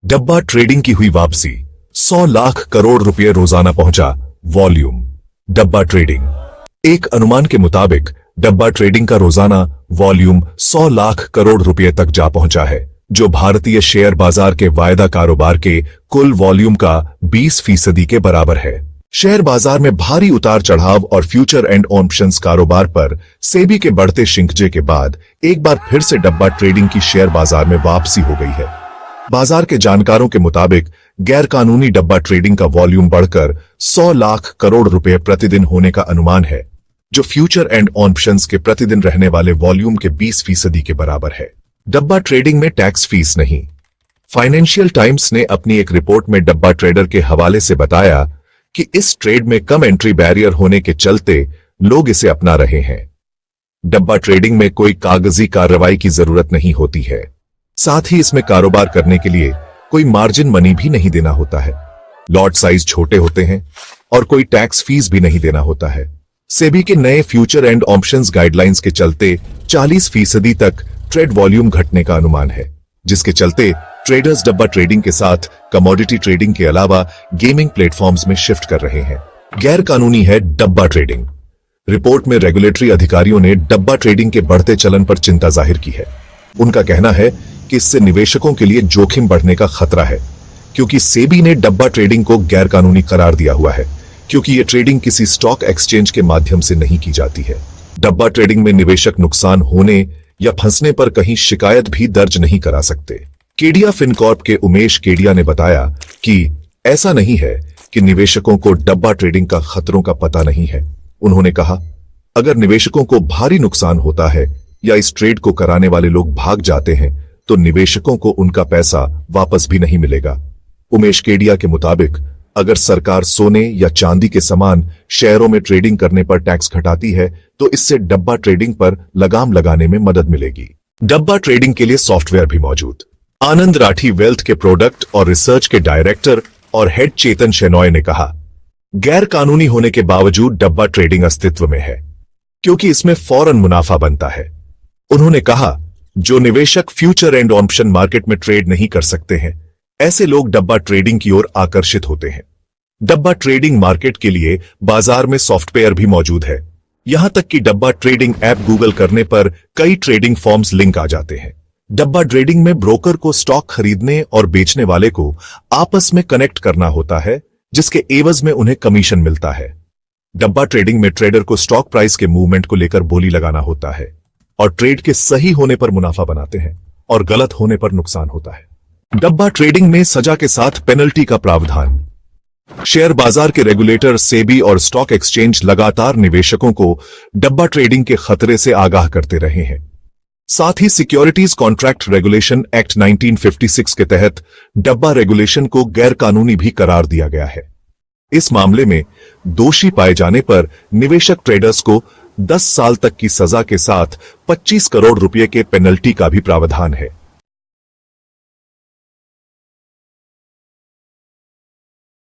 डब्बा ट्रेडिंग की हुई वापसी, 100 लाख करोड़ रुपए रोजाना पहुंचा वॉल्यूम। डब्बा ट्रेडिंग, एक अनुमान के मुताबिक डब्बा ट्रेडिंग का रोजाना वॉल्यूम 100 लाख करोड़ रुपए तक जा पहुंचा है, जो भारतीय शेयर बाजार के वायदा कारोबार के कुल वॉल्यूम का 20% के बराबर है। शेयर बाजार में भारी उतार चढ़ाव और फ्यूचर एंड ऑप्शंस कारोबार पर सेबी के बढ़ते शिंकजे के बाद एक बार फिर से डब्बा ट्रेडिंग की शेयर बाजार में वापसी हो गई है। बाजार के जानकारों के मुताबिक गैरकानूनी डब्बा ट्रेडिंग का वॉल्यूम बढ़कर 100 लाख करोड़ रुपए प्रतिदिन होने का अनुमान है, जो फ्यूचर एंड ऑप्शंस के प्रतिदिन रहने वाले वॉल्यूम के 20% के बराबर है। डब्बा ट्रेडिंग में टैक्स फीस नहीं। फाइनेंशियल टाइम्स ने अपनी एक रिपोर्ट में डब्बा ट्रेडर के हवाले से बताया कि इस ट्रेड में कम एंट्री बैरियर होने के चलते लोग इसे अपना रहे हैं। डब्बा ट्रेडिंग में कोई कागजी कार्रवाई की जरूरत नहीं होती है, साथ ही इसमें कारोबार करने के लिए कोई मार्जिन मनी भी नहीं देना होता है। लॉट साइज छोटे होते हैं और कोई टैक्स फीस भी नहीं देना होता है। सेबी के नए फ्यूचर एंड ऑप्शंस गाइडलाइंस के चलते 40% तक ट्रेड वॉल्यूम घटने का अनुमान है, जिसके चलते ट्रेडर्स डब्बा ट्रेडिंग के साथ कमोडिटी ट्रेडिंग के अलावा गेमिंग प्लेटफॉर्म्स में शिफ्ट कर रहे हैं। गैर कानूनी है डब्बा ट्रेडिंग। रिपोर्ट में रेगुलेटरी अधिकारियों ने डब्बा ट्रेडिंग के बढ़ते चलन पर चिंता जाहिर की है। उनका कहना है कि इससे निवेशकों के लिए जोखिम बढ़ने का खतरा है, क्योंकि सेबी ने डब्बा ट्रेडिंग को गैर कानूनी करार दिया हुआ है, क्योंकि यह ट्रेडिंग किसी स्टॉक एक्सचेंज के माध्यम से नहीं की जाती है। डब्बा ट्रेडिंग में निवेशक नुकसान होने या फंसने पर कहीं शिकायत भी दर्ज नहीं करा सकते। केडिया फिनकॉर्प के उमेश केडिया ने बताया कि ऐसा नहीं है कि निवेशकों को डब्बा ट्रेडिंग का खतरों का पता नहीं है। उन्होंने कहा, अगर निवेशकों को भारी नुकसान होता है या इस ट्रेड को कराने वाले लोग भाग जाते हैं तो निवेशकों को उनका पैसा वापस भी नहीं मिलेगा। उमेश केडिया के मुताबिक अगर सरकार सोने या चांदी के समान शेयरों में ट्रेडिंग करने पर टैक्स घटाती है तो इससे डब्बा ट्रेडिंग पर लगाम लगाने में मदद मिलेगी। डब्बा ट्रेडिंग के लिए सॉफ्टवेयर भी मौजूद। आनंद राठी वेल्थ के प्रोडक्ट और रिसर्च के डायरेक्टर और हेड चेतन शेनॉय ने कहा, गैर कानूनी होने के बावजूद डब्बा ट्रेडिंग अस्तित्व में है, क्योंकि इसमें फौरन मुनाफा बनता है। उन्होंने कहा, जो निवेशक फ्यूचर एंड ऑप्शन मार्केट में ट्रेड नहीं कर सकते हैं, ऐसे लोग डब्बा ट्रेडिंग की ओर आकर्षित होते हैं। डब्बा ट्रेडिंग मार्केट के लिए बाजार में सॉफ्टवेयर भी मौजूद है। यहां तक कि डब्बा ट्रेडिंग ऐप गूगल करने पर कई ट्रेडिंग फॉर्म्स लिंक आ जाते हैं। डब्बा ट्रेडिंग में ब्रोकर को स्टॉक खरीदने और बेचने वाले को आपस में कनेक्ट करना होता है, जिसके एवज में उन्हें कमीशन मिलता है। डब्बा ट्रेडिंग में ट्रेडर को स्टॉक प्राइस के मूवमेंट को लेकर बोली लगाना होता है और ट्रेड के सही होने पर मुनाफा बनाते हैं और गलत होने पर नुकसान होता है। डब्बा ट्रेडिंग में सजा के साथ पेनल्टी का प्रावधान। शेयर बाजार के रेगुलेटर सेबी और स्टॉक एक्सचेंज लगातार निवेशकों को डब्बा ट्रेडिंग के खतरे से आगाह करते रहे हैं। साथ ही सिक्योरिटीज कॉन्ट्रैक्ट रेगुलेशन एक्ट 1956 के तहत डब्बा रेगुलेशन को गैर कानूनी भी करार दिया गया है। इस मामले में दोषी पाए जाने पर निवेशक ट्रेडर्स को 10 साल तक की सजा के साथ 25 करोड़ रुपए के पेनल्टी का भी प्रावधान है।